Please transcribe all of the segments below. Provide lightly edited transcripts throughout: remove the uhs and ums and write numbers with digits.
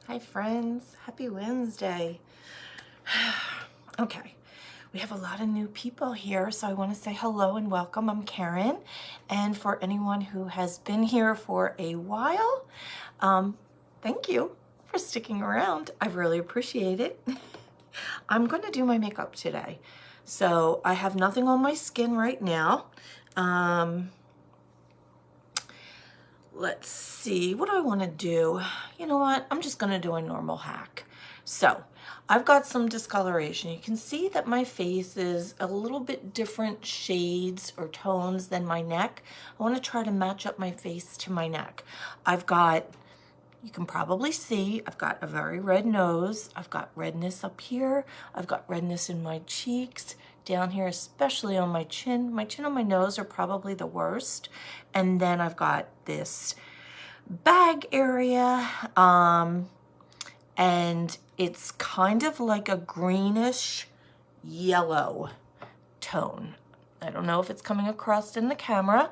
Hi friends, happy Wednesday. Okay, we have a lot of new people here, so I want to say hello and welcome. I'm Karen, and for anyone who has been here for a while, thank you for sticking around. I really appreciate it. I'm going to do my makeup today. So I have nothing on my skin right now. Let's see, what do I want to do? You know what? I'm just going to do a normal hack. So I've got some discoloration. You can see that my face is a little bit different shades or tones than my neck. I want to try to match up my face to my neck. I've got, you can probably see, I've got a very red nose. I've got redness up here. I've got redness in my cheeks, down here, especially on my chin. My chin and my nose are probably the worst. And then I've got this bag area, and it's kind of like a greenish yellow tone. I don't know if it's coming across in the camera,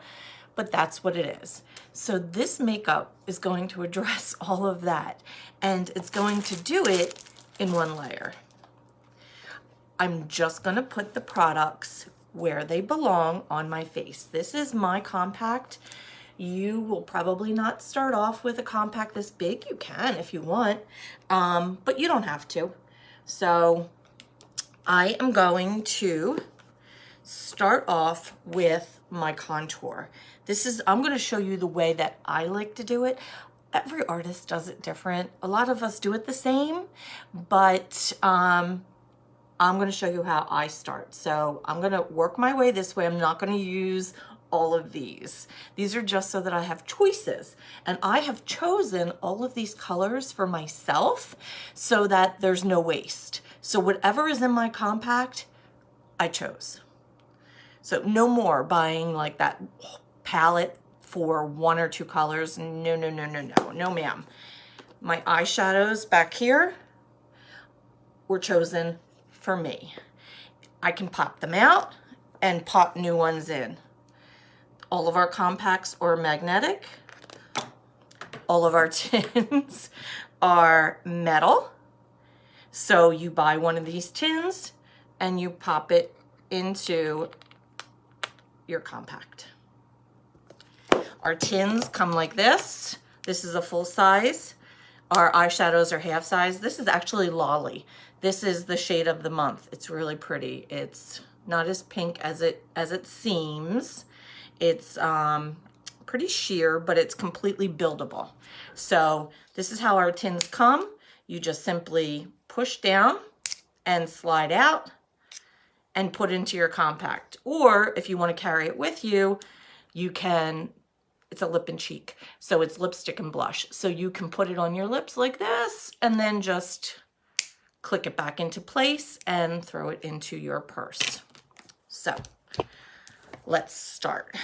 but that's what it is. So this makeup is going to address all of that, and it's going to do it in one layer. I'm just gonna put the products where they belong on my face. This is my compact. You will probably not start off with a compact this big. You can if you want, but you don't have to. So I am going to start off with my contour. I'm going to show you the way that I like to do it. Every artist does it different. A lot of us do it the same, but I'm going to show you how I start. So I'm going to work my way this way. I'm not going to use all of these. These are just so that I have choices. And I have chosen all of these colors for myself so that there's no waste. So whatever is in my compact, I chose. So no more buying like that palette for one or two colors. No, no, no, no, no, no, ma'am. My eyeshadows back here were chosen for me. I can pop them out and pop new ones in. All of our compacts are magnetic. All of our tins are metal. So you buy one of these tins and you pop it into your compact. Our tins come like this. This is a full size. Our eyeshadows are half size. This is actually Lolly. This is the shade of the month. It's really pretty. It's not as pink as it seems. It's pretty sheer, but it's completely buildable. So this is how our tins come. You just simply push down and slide out and put into your compact. Or if you want to carry it with you, you can, it's a lip and cheek. So it's lipstick and blush. So you can put it on your lips like this and then just click it back into place and throw it into your purse. So let's start.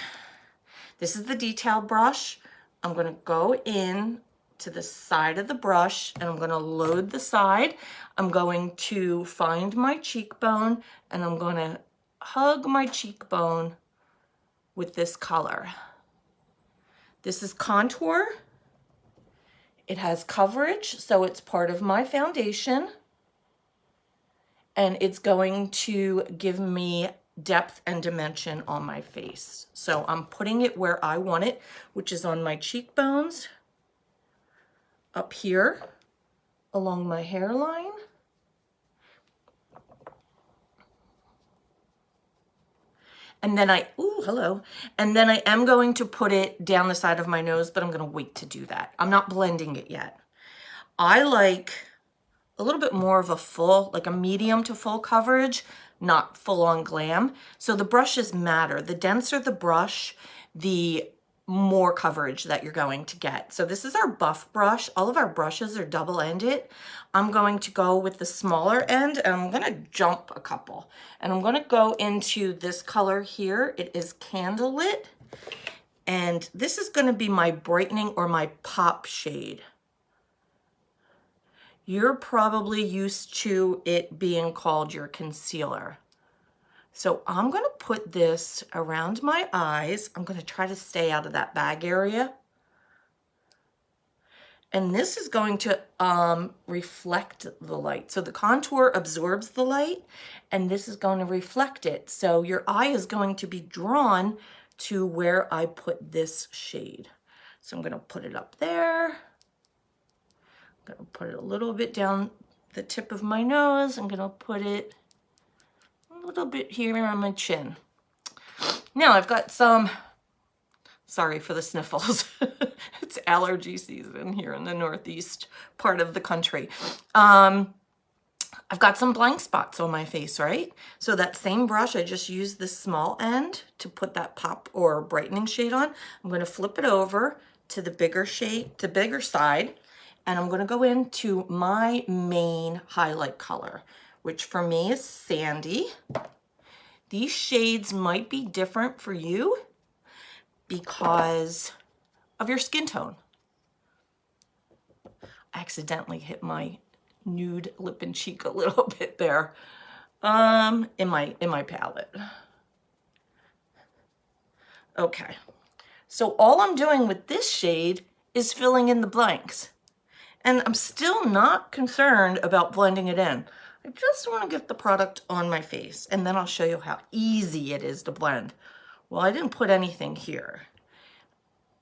This is the detail brush. I'm going to go in to the side of the brush and I'm going to load the side. I'm going to find my cheekbone and I'm going to hug my cheekbone with this color. This is contour. It has coverage, so it's part of my foundation. And it's going to give me depth and dimension on my face. So I'm putting it where I want it, which is on my cheekbones, up here, along my hairline. And then And then I am going to put it down the side of my nose, but I'm going to wait to do that. I'm not blending it yet. I like a little bit more of a full, like a medium to full coverage, not full on glam. So the brushes matter. The denser the brush, the more coverage that you're going to get. So this is our buff brush. All of our brushes are double-ended. I'm going to go with the smaller end and I'm gonna jump a couple. And I'm gonna go into this color here. It is Candlelit. And this is gonna be my brightening or my pop shade. You're probably used to it being called your concealer. So I'm going to put this around my eyes. I'm going to try to stay out of that bag area. And this is going to reflect the light. So the contour absorbs the light, and this is going to reflect it. So your eye is going to be drawn to where I put this shade. So I'm going to put it up there. I'm going to put it a little bit down the tip of my nose. I'm going to put it a little bit here on my chin. Now I've got some, sorry for the sniffles. It's allergy season here in the northeast part of the country. I've got some blank spots on my face, right? So that same brush, I just used the small end to put that pop or brightening shade on. I'm going to flip it over to the bigger shade, to bigger side, and I'm going to go into my main highlight color, which for me is Sandy. These shades might be different for you because of your skin tone. I accidentally hit my nude lip and cheek a little bit there in my palette. Okay, so all I'm doing with this shade is filling in the blanks, and I'm still not concerned about blending it in. I just want to get the product on my face, and then I'll show you how easy it is to blend. Well, I didn't put anything here.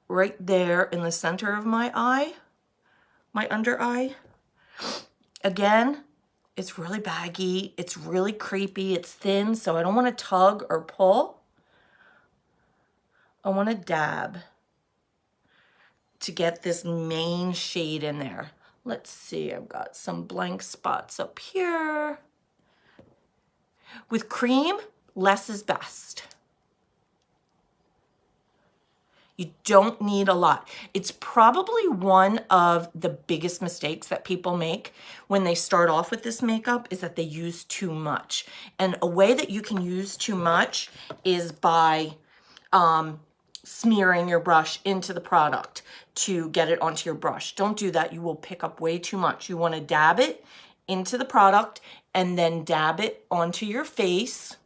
Right there in the center of my eye, my under eye. Again, it's really baggy, it's really creepy, it's thin, so I don't want to tug or pull. I want to dab to get this main shade in there. Let's see, I've got some blank spots up here. With cream, less is best. You don't need a lot. It's probably one of the biggest mistakes that people make when they start off with this makeup is that they use too much. And a way that you can use too much is by smearing your brush into the product to get it onto your brush. Don't do that. You will pick up way too much. You want to dab it into the product and then dab it onto your face.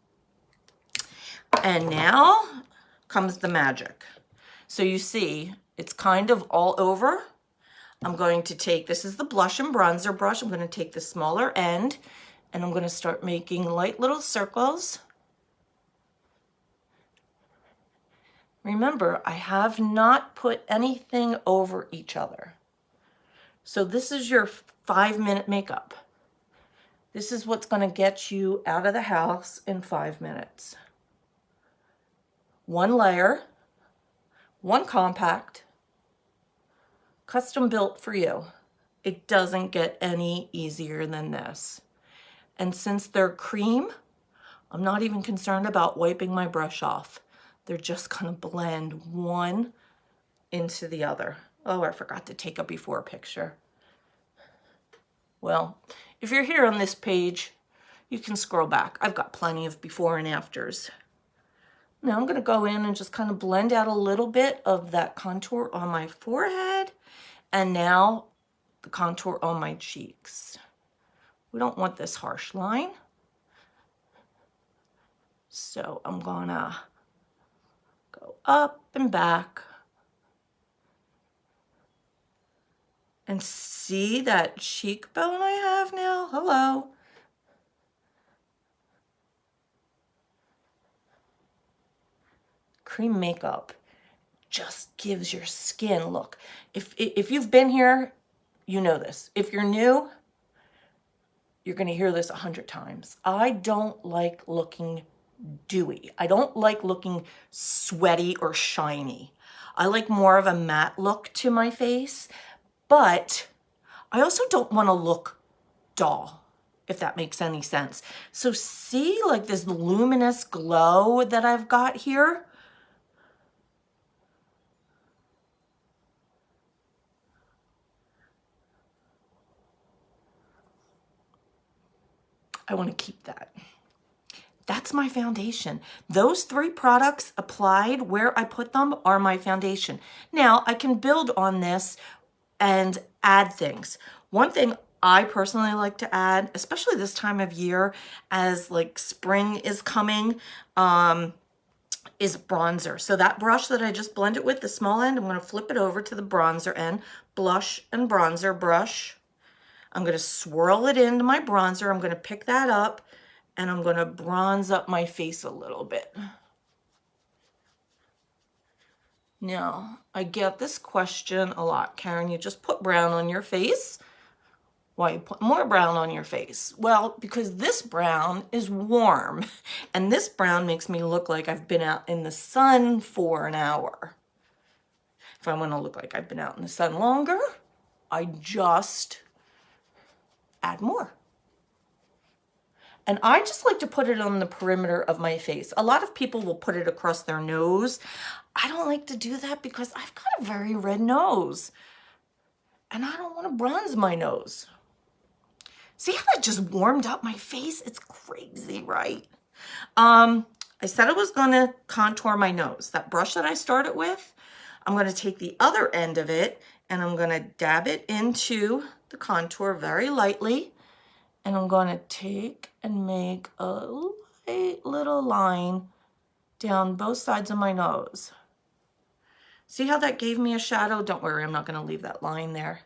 And now comes the magic. So you see, it's kind of all over. I'm going to take, this is the blush and bronzer brush. I'm going to take the smaller end and I'm going to start making light little circles. Remember, I have not put anything over each other. So this is your 5-minute makeup. This is what's going to get you out of the house in 5 minutes. One layer. One compact, custom built for you. It doesn't get any easier than this. And since they're cream, I'm not even concerned about wiping my brush off. They're just gonna blend one into the other. Oh, I forgot to take a before picture. Well, if you're here on this page, you can scroll back. I've got plenty of before and afters. Now I'm going to go in and just kind of blend out a little bit of that contour on my forehead and now the contour on my cheeks. We don't want this harsh line. So I'm going to go up and back and see that cheekbone I have now? Hello. Cream makeup just gives your skin, look, if you've been here, you know this. If you're new, you're gonna hear this 100 times. I don't like looking dewy. I don't like looking sweaty or shiny. I like more of a matte look to my face, but I also don't wanna look dull, if that makes any sense. So see like this luminous glow that I've got here? I want to keep that. That's my foundation. Those 3 products applied where I put them are my foundation. Now I can build on this and add things. One thing I personally like to add, especially this time of year as like spring is coming, is bronzer. So that brush that I just blended with, the small end, I'm going to flip it over to the bronzer end, blush and bronzer brush. I'm going to swirl it into my bronzer. I'm going to pick that up and I'm going to bronze up my face a little bit. Now, I get this question a lot. Karen, you just put brown on your face. Why you put more brown on your face? Well, because this brown is warm and this brown makes me look like I've been out in the sun for an hour. If I want to look like I've been out in the sun longer, I just add more. And I just like to put it on the perimeter of my face. A lot of people will put it across their nose. I don't like to do that because I've got a very red nose and I don't want to bronze my nose. See how that just warmed up my face? It's crazy, right? I said I was going to contour my nose. That brush that I started with, I'm going to take the other end of it and I'm going to dab it into the contour very lightly. And I'm going to take and make a light little line down both sides of my nose. See how that gave me a shadow? Don't worry, I'm not going to leave that line there.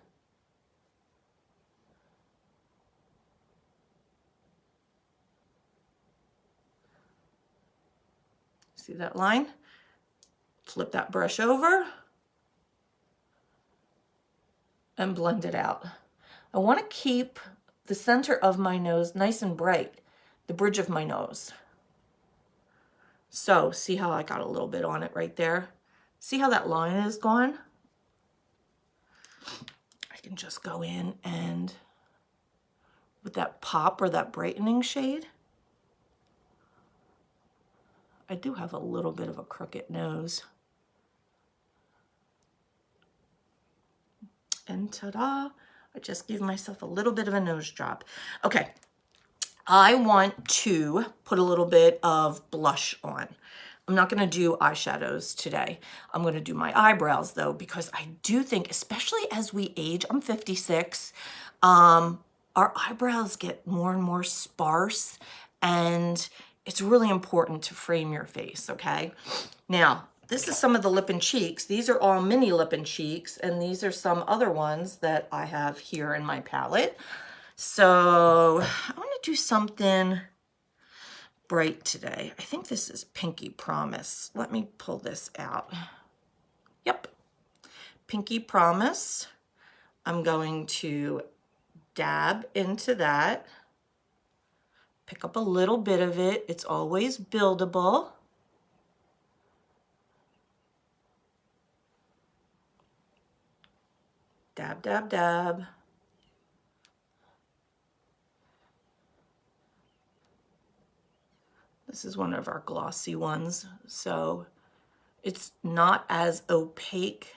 See that line? Flip that brush over and blend it out. I want to keep the center of my nose nice and bright, the bridge of my nose. So see how I got a little bit on it right there? See how that line is gone? I can just go in and with that pop or that brightening shade. I do have a little bit of a crooked nose. And ta-da, I just gave myself a little bit of a nose job. Okay, I want to put a little bit of blush on. I'm not gonna do eyeshadows today. I'm gonna do my eyebrows though, because I do think, especially as we age, I'm 56, our eyebrows get more and more sparse and it's really important to frame your face, okay? Now, this is some of the lip and cheeks. These are all mini lip and cheeks, and these are some other ones that I have here in my palette. So I want to do something bright today. I think this is Pinky Promise. Let me pull this out. Yep, Pinky Promise. I'm going to dab into that. Pick up a little bit of it. It's always buildable. Dab, dab, dab. This is one of our glossy ones, so it's not as opaque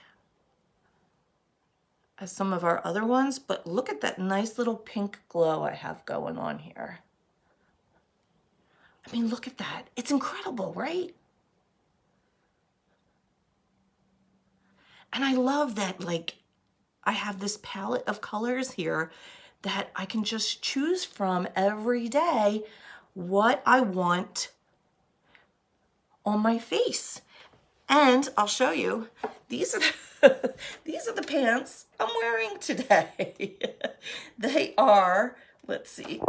as some of our other ones, but look at that nice little pink glow I have going on here. I mean, look at that. It's incredible, right? And I love that, like, I have this palette of colors here that I can just choose from every day what I want on my face. And I'll show you, these are the, these are the pants I'm wearing today. They are, let's see,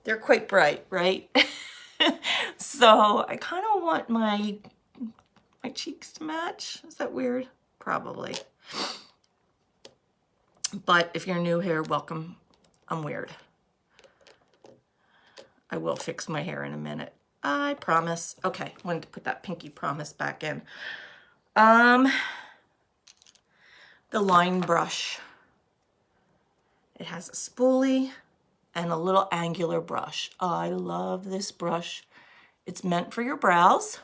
they're quite bright, right? So I kind of want my cheeks to match. Is that weird? Probably. But if you're new here, welcome. I'm weird. I will fix my hair in a minute. I promise. Okay, wanted to put that Pinky Promise back in. The line brush. It has a spoolie and a little angular brush. I love this brush. It's meant for your brows.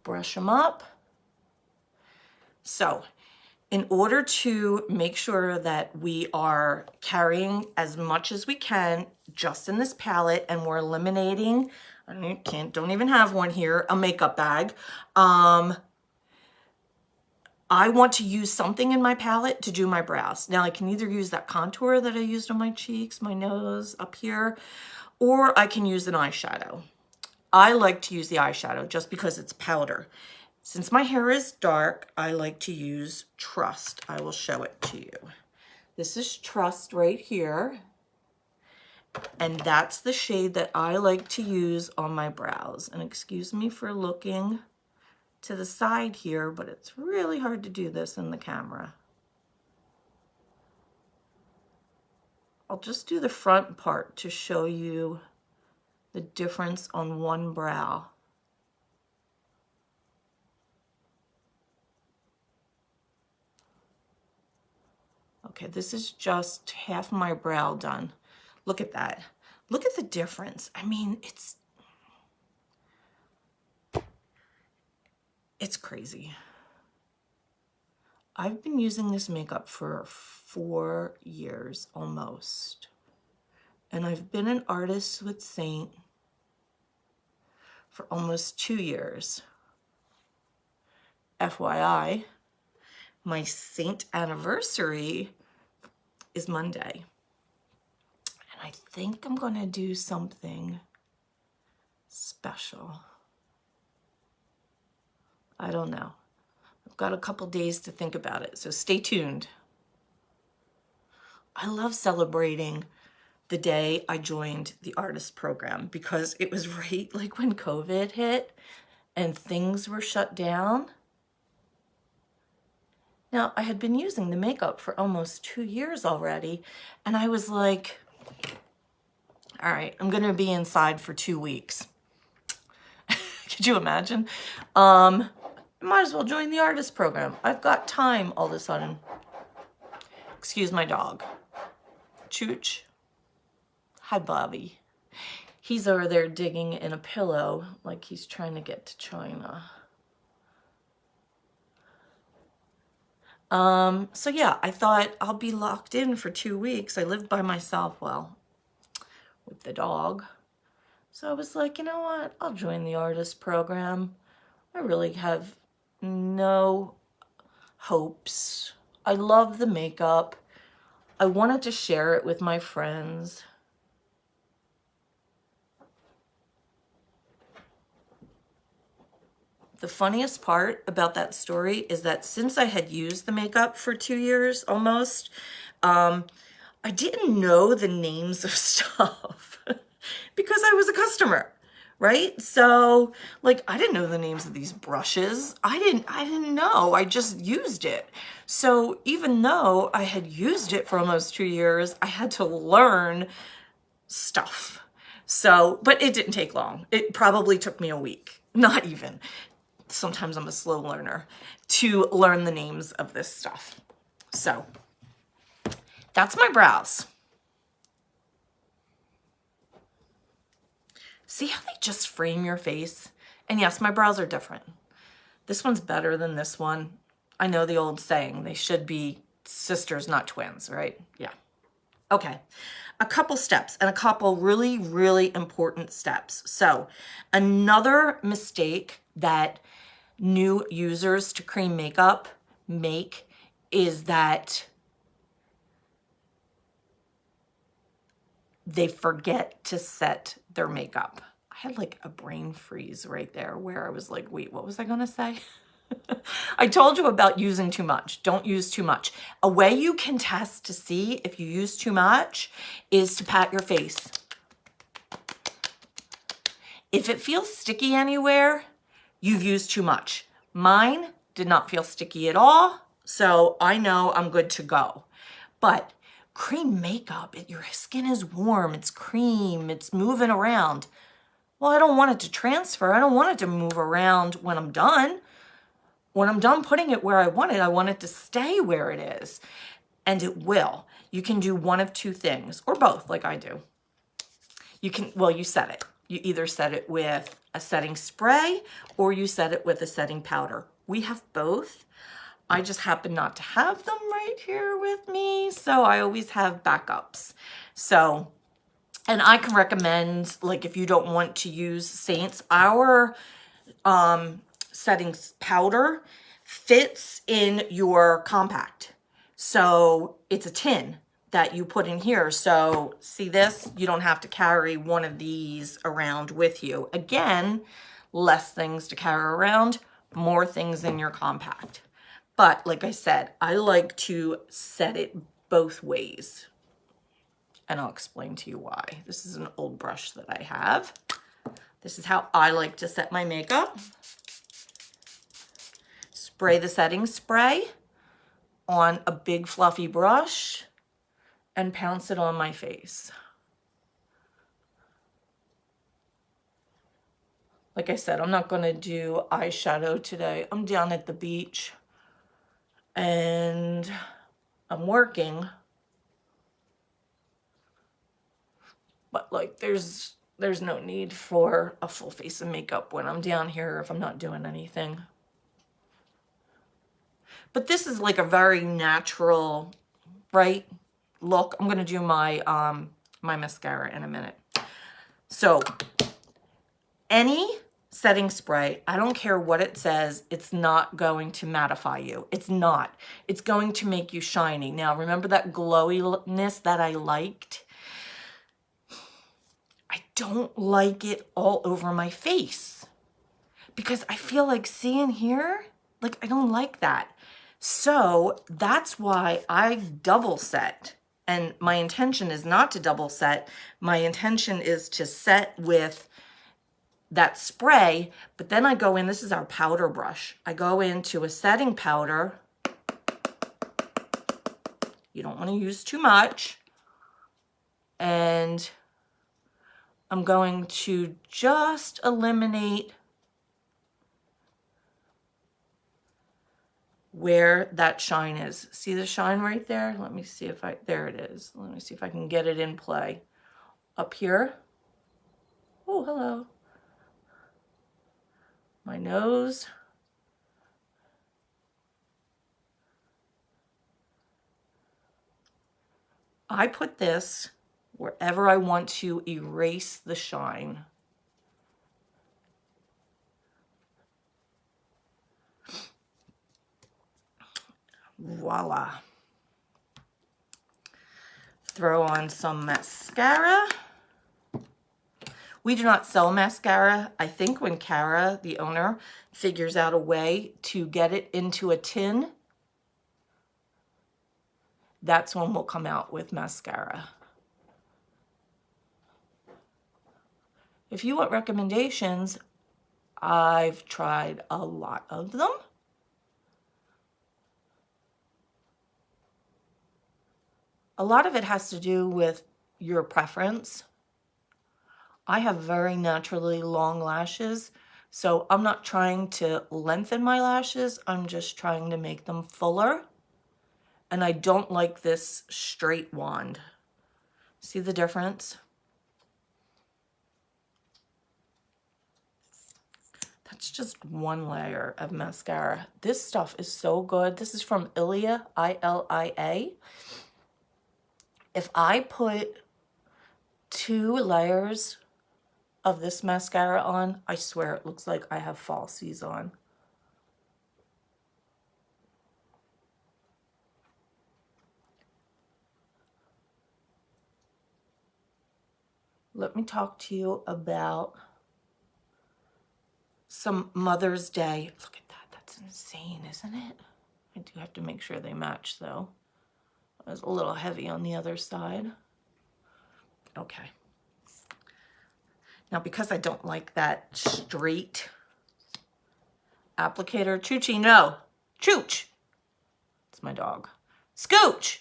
Brush them up. So, in order to make sure that we are carrying as much as we can just in this palette and we're eliminating, don't even have one here, a makeup bag. I I want to use something in my palette to do my brows. Now I can either use that contour that I used on my cheeks, my nose, up here, or I can use an eyeshadow. I like to use the eyeshadow just because it's powder. Since my hair is dark, I like to use Trust. I will show it to you. This is Trust right here. And that's the shade that I like to use on my brows. And excuse me for looking to the side here, but it's really hard to do this in the camera. I'll just do the front part to show you the difference on one brow. Okay, this is just half my brow done. Look at that. Look at the difference. I mean, it's crazy. I've been using this makeup for 4 years almost. And I've been an artist with Seint for almost 2 years. FYI, my Seint anniversary is Monday. And I think I'm gonna do something special. I don't know. I've got a couple days to think about it, so stay tuned. I love celebrating the day I joined the artist program because it was right like when COVID hit and things were shut down. Now, I had been using the makeup for almost 2 years already, and I was like, all right, I'm gonna be inside for 2 weeks. Could you imagine? Might as well join the artist program. I've got time all of a sudden. Excuse my dog. Chooch. Hi, Bobby. He's over there digging in a pillow like he's trying to get to China. So yeah, I thought I'll be locked in for 2 weeks. I lived by myself, well, with the dog. So I was like, you know what? I'll join the artist program. I really have no hopes. I love the makeup. I wanted to share it with my friends. The funniest part about that story is that since I had used the makeup for 2 years almost, I didn't know the names of stuff because I was a customer, right? So like, I didn't know the names of these brushes. I didn't know, I just used it. So even though I had used it for almost 2 years, I had to learn stuff. So, but it didn't take long. It probably took me a week, not even. Sometimes I'm a slow learner to learn the names of this stuff. So that's my brows. See how they just frame your face? And yes, my brows are different. This one's better than this one. I know the old saying, they should be sisters, not twins, right? Yeah. Okay, a couple steps and a couple really, really important steps. So another mistake that new users to cream makeup make is that they forget to set their makeup. I had like a brain freeze right there where I was like, wait, what was I gonna say? I told you about using too much. Don't use too much. A way you can test to see if you use too much is to pat your face. If it feels sticky anywhere, you've used too much. Mine did not feel sticky at all, so I know I'm good to go. But cream makeup, your skin is warm, it's cream, it's moving around. Well, I don't want it to transfer. I don't want it to move around when I'm done. When I'm done putting it where I want it to stay where it is. And it will. You can do one of two things, or both, like I do. You can, well, you set it. You either set it with a setting spray or you set it with a setting powder. We have both. I just happen not to have them right here with me, so I always have backups. So, and I can recommend, like, if you don't want to use Seint's, our setting powder fits in your compact. So it's a tin that you put in here. So see this? You don't have to carry one of these around with you. Again, less things to carry around, more things in your compact. But like I said, I like to set it both ways. And I'll explain to you why. This is an old brush that I have. This is how I like to set my makeup. Spray the setting spray on a big fluffy brush and pounce it on my face. Like I said, I'm not gonna do eyeshadow today. I'm down at the beach and I'm working, but like there's no need for a full face of makeup when I'm down here if I'm not doing anything. But this is like a very natural, right, look. I'm gonna do my my mascara in a minute. So any setting spray, I don't care what it says, it's not going to mattify you. It's not. It's going to make you shiny. Now, remember that glowiness that I liked? I don't like it all over my face because I feel like, see in here, like I don't like that. So that's why I double set. And my intention is not to double set. My intention is to set with that spray, but then I go in, this is our powder brush. I go into a setting powder. You don't want to use too much. And I'm going to just eliminate where that shine is. See the shine right there? Let me see if there it is. Let me see if I can get it in play. Up here. Oh, hello. My nose. I put this wherever I want to erase the shine. Voila. Throw on some mascara. We do not sell mascara. I think when Kara, the owner, figures out a way to get it into a tin, that's when we'll come out with mascara. If you want recommendations, I've tried a lot of them. A lot of it has to do with your preference. I have very naturally long lashes, so I'm not trying to lengthen my lashes. I'm just trying to make them fuller. And I don't like this straight wand. See the difference? That's just one layer of mascara. This stuff is so good. This is from Ilia, I-L-I-A. If I put 2 layers of this mascara on, I swear it looks like I have falsies on. Let me talk to you about some Mother's Day. Look at that. That's insane, isn't it? I do have to make sure they match, though. It was a little heavy on the other side. Okay. Now, because I don't like that straight applicator, Choochie, no. Chooch. It's my dog. Scooch.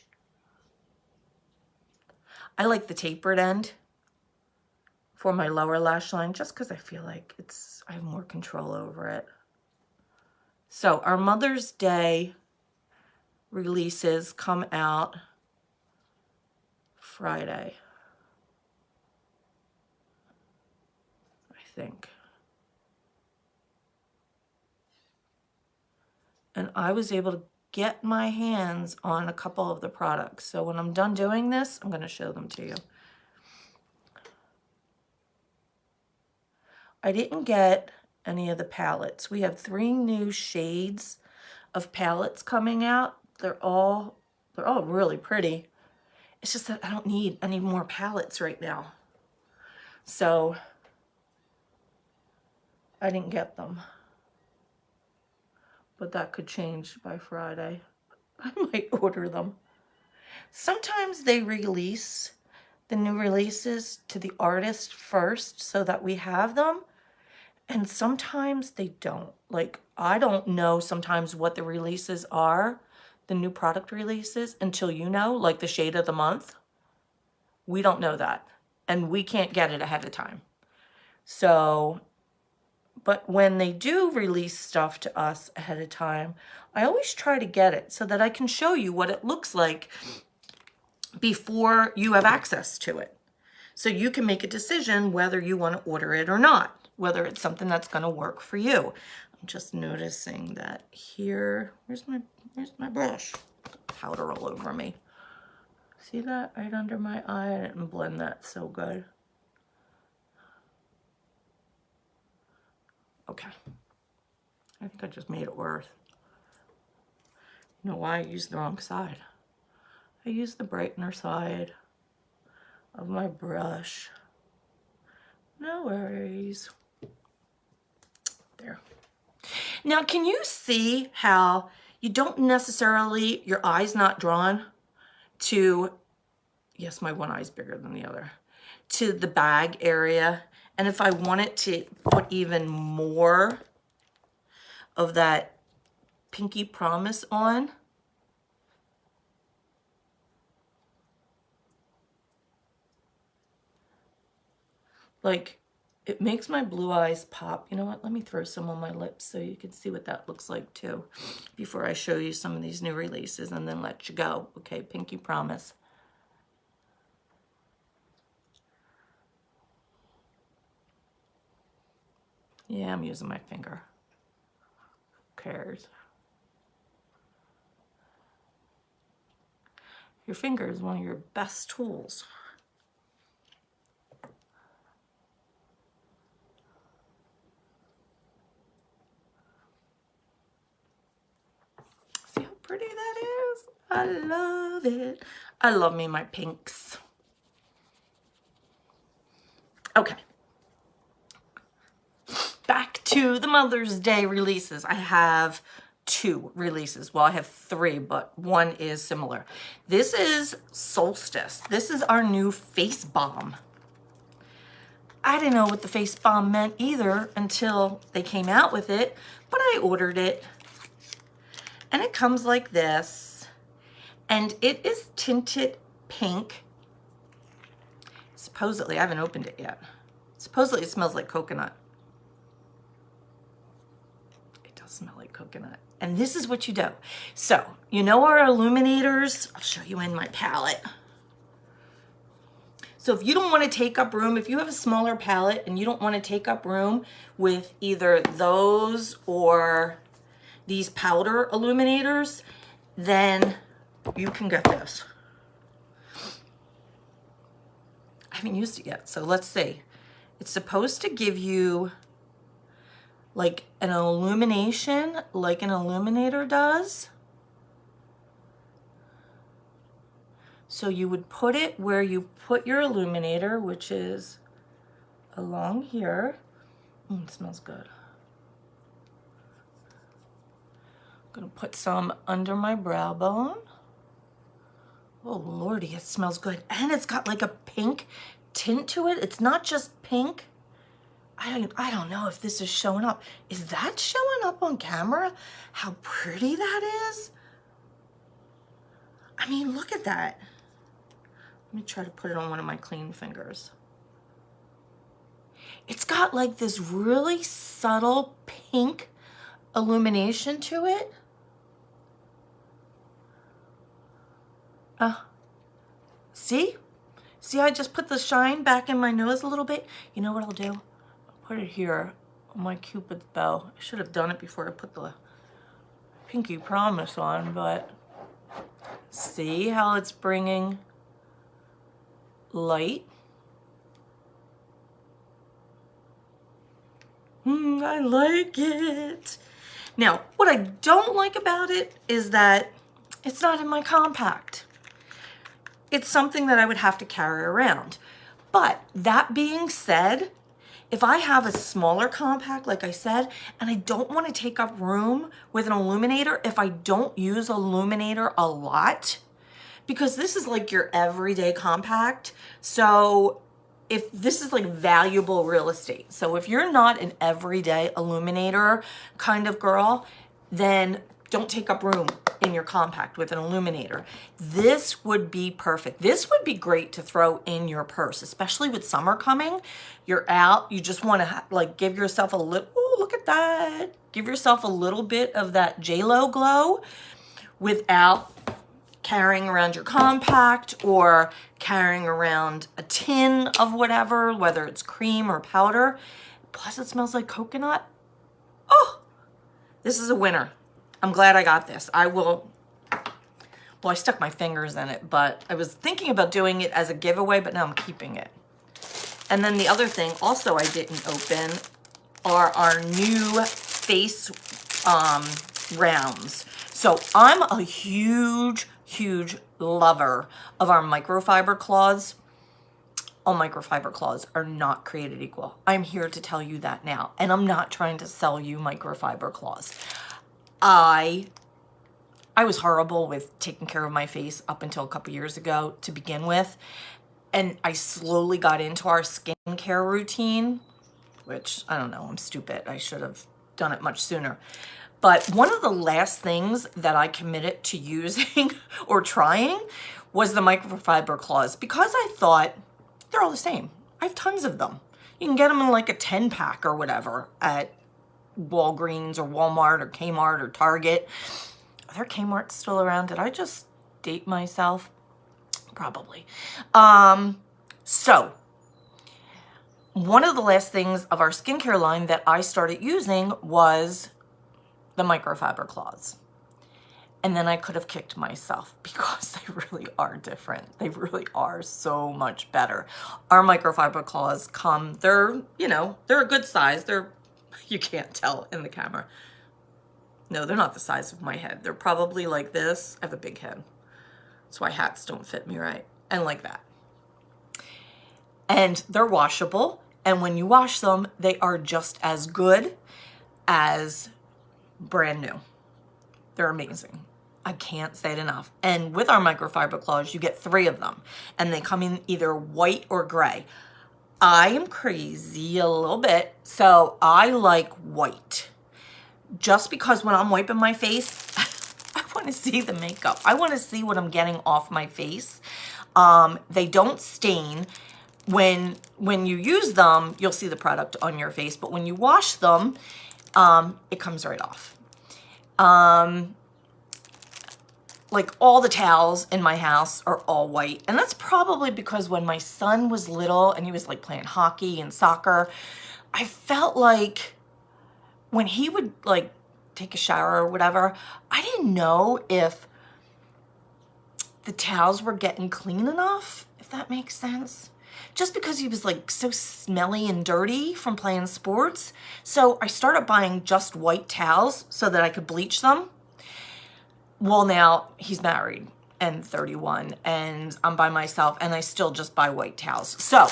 I like the tapered end for my lower lash line just because I feel like I have more control over it. So our Mother's Day releases come out Friday, I think. And I was able to get my hands on a couple of the products. So when I'm done doing this, I'm going to show them to you. I didn't get any of the palettes. We have 3 new shades of palettes coming out. They're all really pretty. It's just that I don't need any more palettes right now. So I didn't get them. But that could change by Friday. I might order them. Sometimes they release the new releases to the artist first so that we have them. And sometimes they don't. Like, I don't know sometimes what the releases are, the new product releases, until you know, like the shade of the month. We don't know that. And we can't get it ahead of time. So, but when they do release stuff to us ahead of time, I always try to get it so that I can show you what it looks like before you have access to it. So you can make a decision whether you want to order it or not, whether it's something that's going to work for you. I'm just noticing that here, where's my brush? Powder all over me. See that right under my eye? I didn't blend that so good. Okay. I think I just made it worse. You know why I used the wrong side? I used the brightener side of my brush. No worries. There. Now, can you see how you don't necessarily, your eye's not drawn to, yes, my one eye's bigger than the other, to the bag area. And if I wanted to put even more of that Pinky Promise on, like, it makes my blue eyes pop. You know what? Let me throw some on my lips so you can see what that looks like too before I show you some of these new releases and then let you go. Okay, Pinky Promise. Yeah, I'm using my finger. Who cares? Your finger is one of your best tools. See how pretty that is? I love it. I love me my pinks. Okay. Back to the Mother's Day releases. I have 2 releases. Well, I have 3, but one is similar. This is Solstice. This is our new face balm. I didn't know what the face balm meant either until they came out with it, but I ordered it. And it comes like this. And it is tinted pink. Supposedly, I haven't opened it yet. Supposedly it smells like coconut. It does smell like coconut. And this is what you do. So, you know our illuminators? I'll show you in my palette. So if you don't want to take up room, if you have a smaller palette and you don't want to take up room with either those or these powder illuminators, then you can get this. I haven't used it yet, so let's see. It's supposed to give you like an illumination, like an illuminator does. So you would put it where you put your illuminator, which is along here. It smells good. I'm gonna put some under my brow bone. Oh Lordy, it smells good. And it's got like a pink tint to it. It's not just pink. I don't know if this is showing up. Is that showing up on camera? How pretty that is? I mean, look at that. Let me try to put it on one of my clean fingers. It's got like this really subtle pink illumination to it. See? See, I just put the shine back in my nose a little bit. You know what I'll do? I'll put it here on my Cupid's bow. I should have done it before I put the Pinky Promise on, but see how it's bringing light? I like it. Now, what I don't like about it is that it's not in my compact. It's something that I would have to carry around. But that being said, if I have a smaller compact, like I said, and I don't want to take up room with an illuminator, if I don't use illuminator a lot, because this is like your everyday compact, so if this is like valuable real estate. So if you're not an everyday illuminator kind of girl, then don't take up room in your compact with an illuminator. This would be perfect. This would be great to throw in your purse, especially with summer coming. You're out, you just want to like give yourself a little, oh, look at that. Give yourself a little bit of that J-Lo glow without carrying around your compact or carrying around a tin of whatever, whether it's cream or powder. Plus it smells like coconut. Oh, this is a winner. I'm glad I got this. Well, I stuck my fingers in it, but I was thinking about doing it as a giveaway, but now I'm keeping it. And then the other thing also I didn't open are our new face rounds. So I'm a huge lover of our microfiber cloths. All microfiber cloths are not created equal. I'm here to tell you that now. And I'm not trying to sell you microfiber cloths. I was horrible with taking care of my face up until a couple years ago to begin with. And I slowly got into our skincare routine, which I don't know, I'm stupid. I should have done it much sooner. But one of the last things that I committed to using or trying was the microfiber cloths, because I thought they're all the same. I have tons of them. You can get them in like a 10 pack or whatever at Walgreens or Walmart or Kmart or Target. Are there Kmarts still around? Did I just date myself? Probably. So one of the last things of our skincare line that I started using was the microfiber cloths. And then I could have kicked myself because they really are different. They really are so much better. Our microfiber cloths come, they're a good size. You can't tell in the camera. No, they're not the size of my head. They're probably like this. I have a big head. That's why hats don't fit me right. And like that. And they're washable. And when you wash them, they are just as good as brand new. They're amazing. I can't say it enough. And with our microfiber cloths, you get 3 of them. And they come in either white or gray. I am crazy a little bit, so I like white. Just because when I'm wiping my face, I want to see the makeup. I want to see what I'm getting off my face. They don't stain. When you use them, you'll see the product on your face, but when you wash them, it comes right off. Like all the towels in my house are all white. And that's probably because when my son was little and he was like playing hockey and soccer, I felt like when he would like take a shower or whatever, I didn't know if the towels were getting clean enough, if that makes sense. Just because he was like so smelly and dirty from playing sports. So I started buying just white towels so that I could bleach them. Well, now he's married and 31 and I'm by myself and I still just buy white towels. So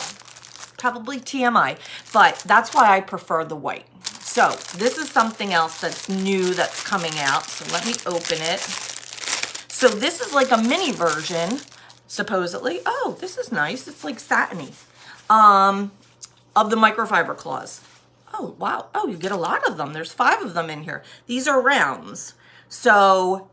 probably TMI, but that's why I prefer the white. So this is something else that's new that's coming out. So let me open it. So this is like a mini version, supposedly. Oh, this is nice. It's like satiny, of the microfiber cloths. Oh, wow. Oh, you get a lot of them. There's 5 of them in here. These are rounds. So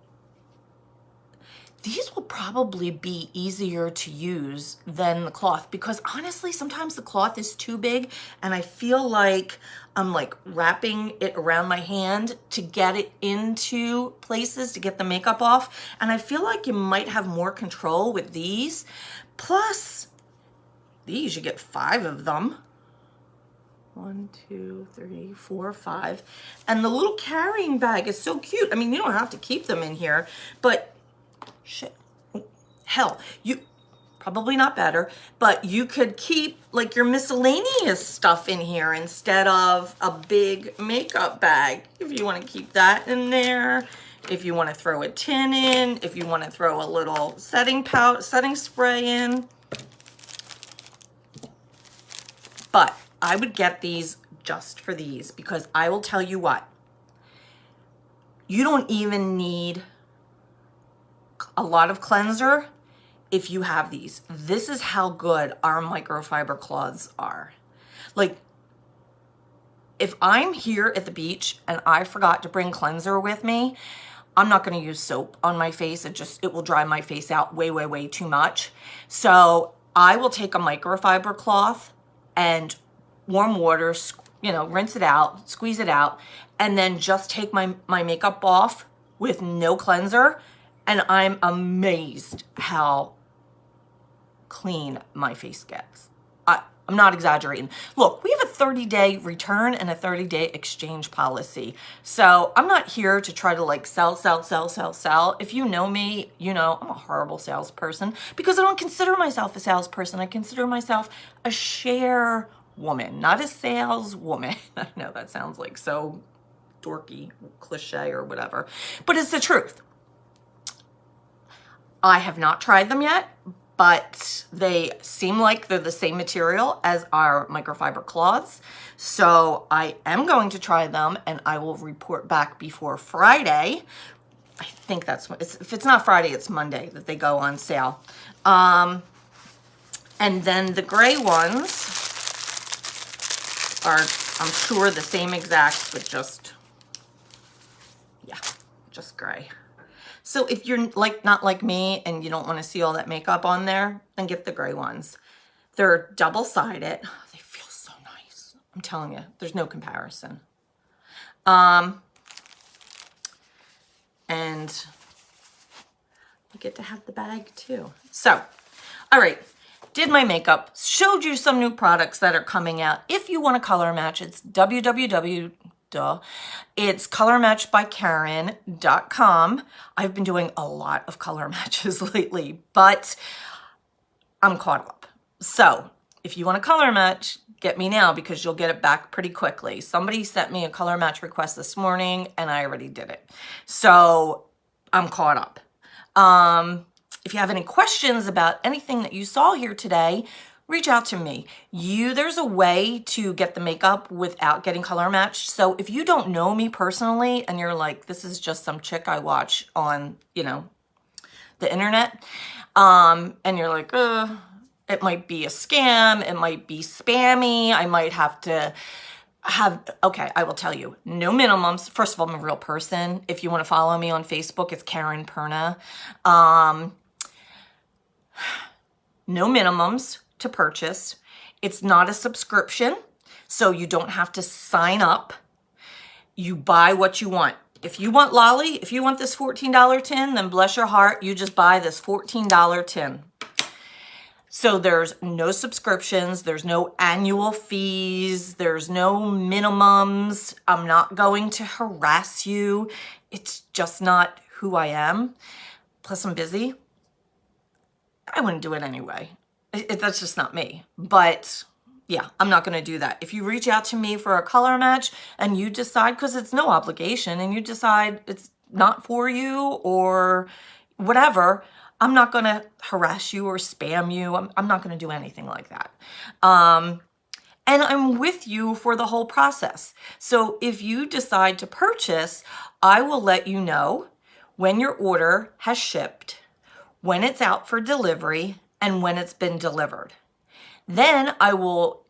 these will probably be easier to use than the cloth because honestly, sometimes the cloth is too big and I feel like I'm like wrapping it around my hand to get it into places to get the makeup off. And I feel like you might have more control with these. Plus, these, you get 5 of them. 1, 2, 3, 4, 5. And the little carrying bag is so cute. I mean, you don't have to keep them in here, but shit. Hell, probably not better, but you could keep like your miscellaneous stuff in here instead of a big makeup bag. If you want to keep that in there, if you want to throw a tin in, if you want to throw a little setting spray in. But I would get these just for these, because I will tell you what, you don't even need a lot of cleanser if you have these. This is how good our microfiber cloths are. Like, if I'm here at the beach and I forgot to bring cleanser with me, I'm not going to use soap on my face. It will dry my face out way, way, way too much. So I will take a microfiber cloth and warm water, you know, rinse it out, squeeze it out, and then just take my makeup off with no cleanser. And I'm amazed how clean my face gets. I'm not exaggerating. Look, we have a 30-day return and a 30-day exchange policy. So I'm not here to try to like sell. If you know me, you know I'm a horrible salesperson, because I don't consider myself a salesperson. I consider myself a share woman, not a saleswoman. I know that sounds like so dorky, cliche or whatever, but it's the truth. I have not tried them yet, but they seem like they're the same material as our microfiber cloths. So I am going to try them, and I will report back before Friday. I think that's what, if it's not Friday, it's Monday that they go on sale. And then the gray ones are, I'm sure, the same exact, but just, yeah, just gray. So if you're like not like me and you don't want to see all that makeup on there, then get the gray ones. They're double-sided. Oh, they feel so nice. I'm telling you, there's no comparison. And you get to have the bag too. So, all right, did my makeup, showed you some new products that are coming out. If you want a color match, it's it's colormatchedbykaren.com. I've been doing a lot of color matches lately, but I'm caught up. So if you want a color match, get me now, because you'll get it back pretty quickly. Somebody sent me a color match request this morning and I already did it. So I'm caught up. If you have any questions about anything that you saw here today, reach out to me. There's a way to get the makeup without getting color matched. So if you don't know me personally and you're like, this is just some chick I watch on, you know, the internet, and you're like, it might be a scam, it might be spammy, I might have to have, okay, I will tell you, no minimums. First of all, I'm a real person. If you want to follow me on Facebook, it's Karen Perna. No minimums to purchase. It's not a subscription, so you don't have to sign up. You buy what you want. If you want Lolly, if you want this $14 tin, then bless your heart, you just buy this $14 tin. So there's no subscriptions, there's no annual fees, there's no minimums. I'm not going to harass you. It's just not who I am. Plus I'm busy. I wouldn't do it anyway. That's just not me. But yeah, I'm not going to do that. If you reach out to me for a color match and you decide, because it's no obligation, and you decide it's not for you or whatever, I'm not going to harass you or spam you. I'm not going to do anything like that. And I'm with you for the whole process. So if you decide to purchase, I will let you know when your order has shipped, when it's out for delivery, and when it's been delivered. Then I will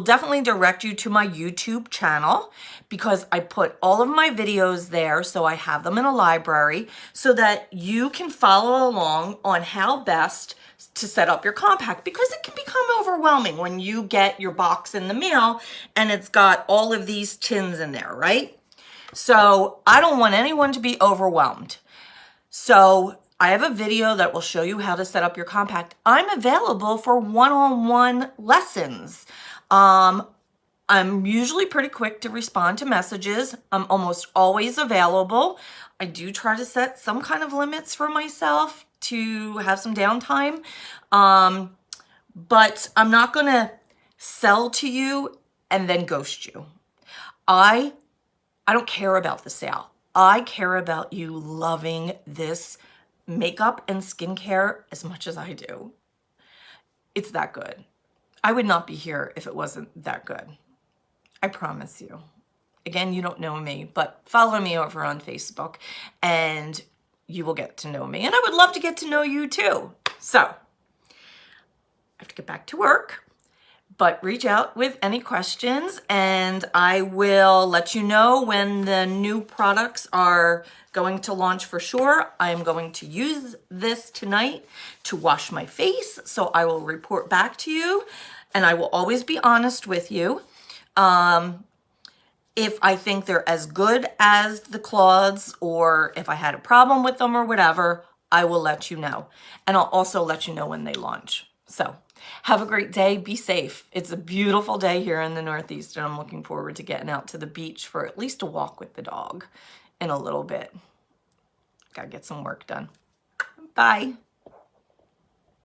definitely direct you to my YouTube channel, because I put all of my videos there, so I have them in a library so that you can follow along on how best to set up your compact, because it can become overwhelming when you get your box in the mail and it's got all of these tins in there, right? So I don't want anyone to be overwhelmed. So I have a video that will show you how to set up your compact. I'm available for one-on-one lessons. I'm usually pretty quick to respond to messages. I'm almost always available. I do try to set some kind of limits for myself. to have some downtime. But I'm not gonna sell to you and then ghost you. I don't care about the sale. I care about you loving this makeup and skincare as much as I do. It's that good. I would not be here if it wasn't that good. I promise you. Again, you don't know me, but follow me over on Facebook and you will get to know me. And I would love to get to know you too. So, I have to get back to work, but reach out with any questions and I will let you know when the new products are going to launch for sure. I am going to use this tonight to wash my face, so I will report back to you and I will always be honest with you. If I think they're as good as the cloths or if I had a problem with them or whatever, I will let you know. And I'll also let you know when they launch. So have a great day. Be safe. It's a beautiful day here in the Northeast and I'm looking forward to getting out to the beach for at least a walk with the dog in a little bit. Gotta get some work done. Bye.